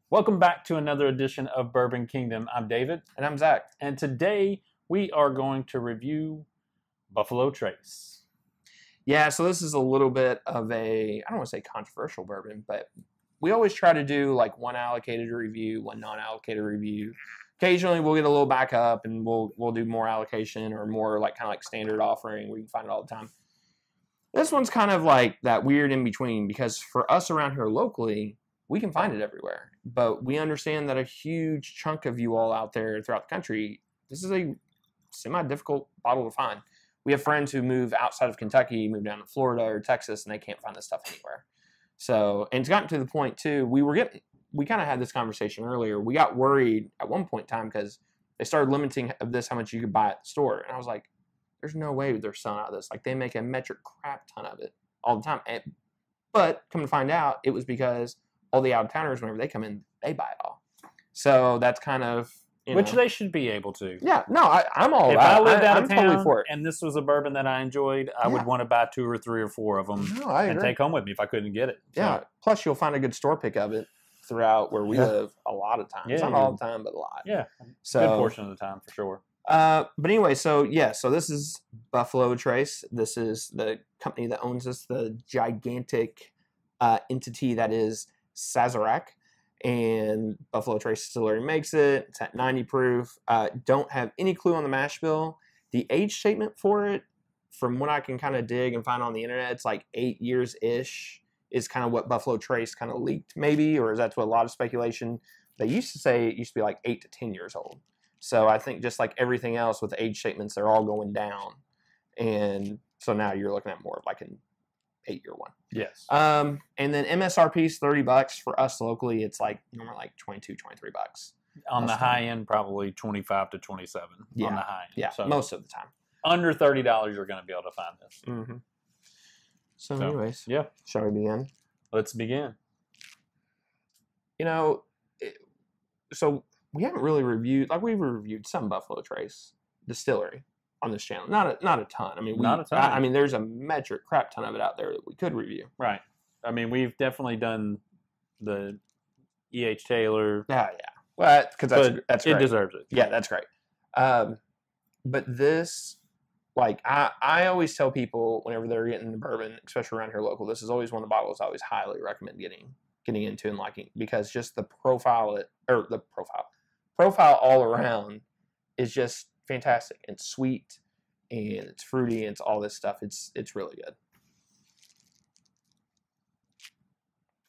Welcome back to another edition of Bourbon Kingdom. I'm David. And I'm Zach. And today we are going to review Buffalo Trace. Yeah, so this is a little bit of I don't want to say controversial bourbon, but we always try to do like one allocated review, one non-allocated review. Occasionally we'll get a little back up and we'll do more allocation or more like kind of like standard offering where you can find it all the time. This one's kind of like that weird in between because for us around here locally, we can find it everywhere. But we understand that a huge chunk of you all out there throughout the country, this is a semi-difficult bottle to find. We have friends who move outside of Kentucky, move down to Florida or Texas, and they can't find this stuff anywhere. So, and it's gotten to the point too, we kind of had this conversation earlier. We got worried at one point in time because they started limiting of this how much you could buy at the store. And I was like, there's no way they're selling out of this. Like they make a metric crap ton of it all the time. But come to find out, it was because all the out-of-towners, whenever they come in, they buy it all. So that's kind of, Which they should be able to. Yeah, no, I'm all if about it. If I lived out of town totally for it. and this was a bourbon that I enjoyed, I would want to buy 2 or 3 or 4 of them and take home with me if I couldn't get it. So. Yeah, plus you'll find a good store pick of it throughout where we live a lot of times. Not all the time, but a lot. Yeah, so, good portion of the time for sure. But anyway, so this is Buffalo Trace. This is the company that owns this, the gigantic entity that is Sazerac. And Buffalo Trace Distillery makes it. It's at 90 proof. Don't have any clue on the mash bill. The age statement for it, from what I can kind of dig and find on the internet, it's like 8 years-ish is kind of what Buffalo Trace kind of leaked maybe, or that's what a lot of speculation. They used to say it used to be like 8 to 10 years old. So I think just like everything else with the age statements, they're all going down. And so now you're looking at more of like an 8-year one. Yes. And then MSRP is $30 for us locally. It's like normally like $22, $23. On the high end, probably 25 to 27 on the high end. Yeah, so most of the time. Under $30, you're going to be able to find this. Mm-hmm. So anyways, yeah. Shall we begin? Let's begin. So we haven't really reviewed, like we've reviewed some Buffalo Trace distillery on this channel. Not a ton. I mean, not a ton. I mean, there's a metric crap ton of it out there that we could review. Right. I mean, we've definitely done the E.H. Taylor. Yeah. Well, because that's great. It deserves it. Yeah, that's great. But this, like, I always tell people whenever they're getting the bourbon, especially around here local, this is always one of the bottles I always highly recommend getting into and liking, because just the profile all around is just fantastic and sweet, and it's fruity, and it's all this stuff. It's really good.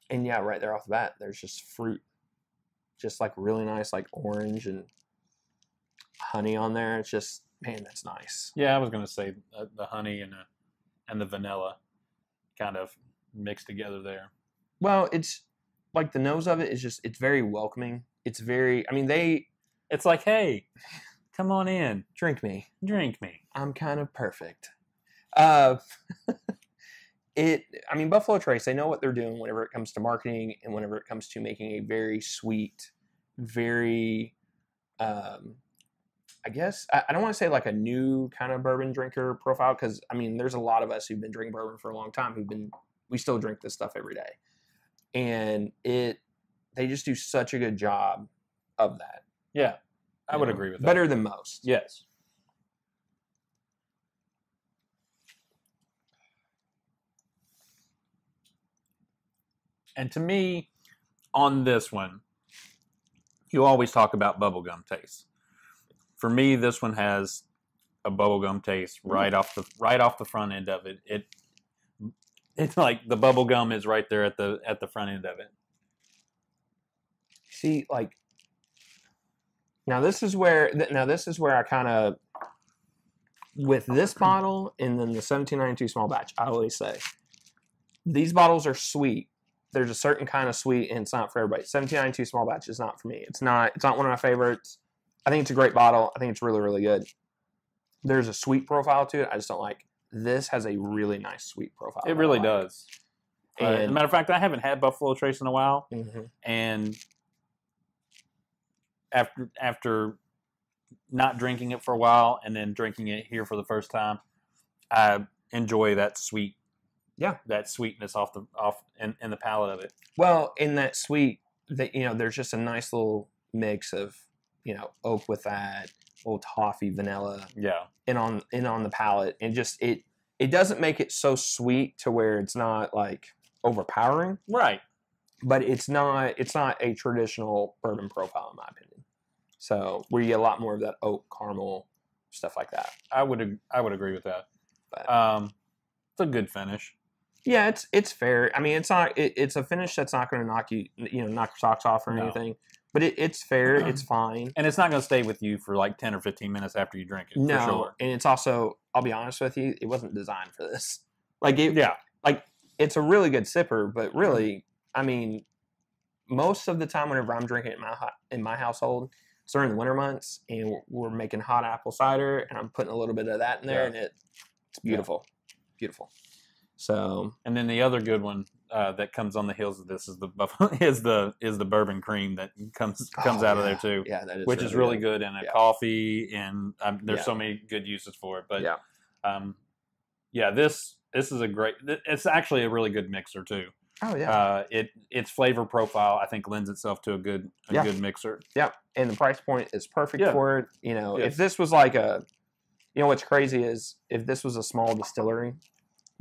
And yeah, right there off the bat, there's just fruit, just like really nice, like orange and honey on there. It's just, man, that's nice. Yeah, I was gonna say the honey and the vanilla kind of mixed together there. Well, it's like the nose of it is just, it's very welcoming. It's very, I mean, it's like, hey, come on in. Drink me. I'm kind of perfect. I mean, Buffalo Trace, they know what they're doing whenever it comes to marketing and whenever it comes to making a very sweet, very, I guess, I don't want to say like a new kind of bourbon drinker profile, because, I mean, there's a lot of us who've been drinking bourbon for a long time we still drink this stuff every day. And they just do such a good job of that. Yeah. I would agree with that. Better than most. Yes. And to me, on this one, you always talk about bubblegum taste. For me, this one has a bubblegum taste right off the front end of it. It's like the bubblegum is right there at the front end of it. See, like, Now this is where I kind of, with this bottle and then the 1792 small batch, I always say these bottles are sweet. There's a certain kind of sweet, and it's not for everybody. 1792 small batch is not for me. It's not one of my favorites. I think it's a great bottle. I think it's really, really good. There's a sweet profile to it. I just don't like. This has a really nice sweet profile. It really does. And as a matter of fact, I haven't had Buffalo Trace in a while, and after not drinking it for a while and then drinking it here for the first time, I enjoy that that sweetness off in the palate of it. Well, in that sweet, there's just a nice little mix of, oak with that little toffee, vanilla, in on the palate, and just it doesn't make it so sweet to where it's not like overpowering, right? But it's not a traditional bourbon profile in my opinion. So where you get a lot more of that oak, caramel, stuff like that. I would agree with that. But, it's a good finish. Yeah, it's fair. I mean, it's not. It's a finish that's not going to knock your socks off or anything. But it's fair. It's fine. And it's not going to stay with you for like 10 or 15 minutes after you drink it. No, for sure. And it's also, I'll be honest with you, it wasn't designed for this. Like it's a really good sipper, but really, I mean, most of the time whenever I'm drinking it in my household, it's during the winter months, and we're making hot apple cider, and I'm putting a little bit of that in there, and it's beautiful, beautiful. So, and then the other good one that comes on the heels of this is the Bourbon Cream that comes out of there too. Yeah, that is which is really good in a coffee, and there's so many good uses for it. But this is a great. It's actually a really good mixer too. Oh yeah. Its flavor profile I think lends itself to a good mixer. Yeah, and the price point is perfect for it. If this was like what's crazy is if this was a small distillery.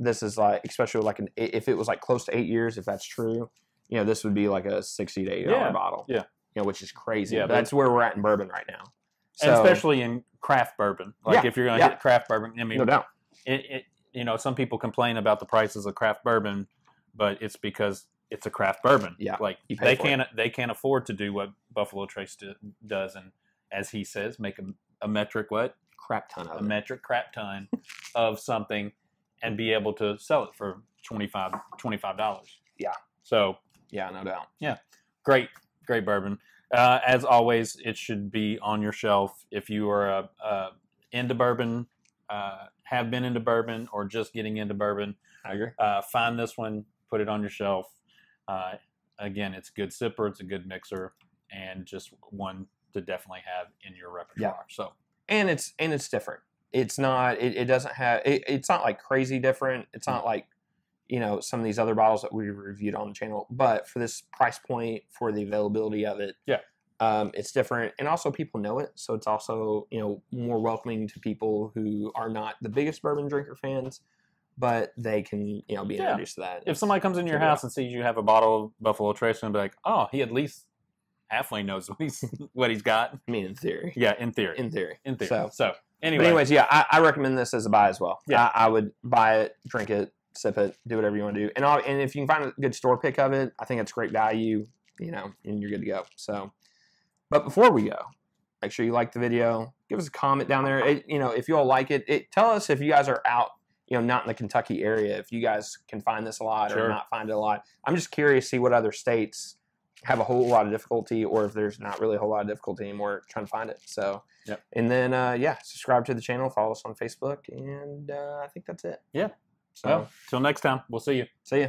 This is like, especially like if it was like close to 8 years, if that's true, this would be like a $60 to $80 bottle. Yeah. Which is crazy. Yeah, but that's where we're at in bourbon right now. So, and especially in craft bourbon. Like if you're going to hit craft bourbon, I mean, no doubt. Some people complain about the prices of craft bourbon, but it's because it's a craft bourbon. Yeah. Like they can't afford to do what Buffalo Trace does, and as he says, make a metric crap ton of metric crap ton of something. And be able to sell it for $25. Yeah. So. Yeah, no doubt. Yeah. Great bourbon. As always, it should be on your shelf. If you are into bourbon, have been into bourbon, or just getting into bourbon, I agree. Find this one, put it on your shelf. Again, it's a good sipper, it's a good mixer, and just one to definitely have in your repertoire. Yeah. So. And it's different. It's not. It doesn't have. It's not like crazy different. It's not like, some of these other bottles that we reviewed on the channel. But for this price point, for the availability of it, it's different, and also people know it, so it's also more welcoming to people who are not the biggest bourbon drinker fans, but they can be introduced to that. If somebody comes into your house and sees you have a bottle of Buffalo Trace, and be like, oh, he at least halfway knows what he's got. I mean, in theory. Yeah, in theory. So. Anyways, I recommend this as a buy as well. Yeah, I would buy it, drink it, sip it, do whatever you want to do. And if you can find a good store pick of it, I think it's great value, and you're good to go. So, but before we go, make sure you like the video. Give us a comment down there. If you all like it, tell us if you guys are out, not in the Kentucky area, if you guys can find this a lot or not find it a lot. I'm just curious to see what other states have a whole lot of difficulty, or if there's not really a whole lot of difficulty anymore trying to find it. So, and then, subscribe to the channel, follow us on Facebook, and I think that's it. Yeah. So, well, till next time, we'll see you. See ya.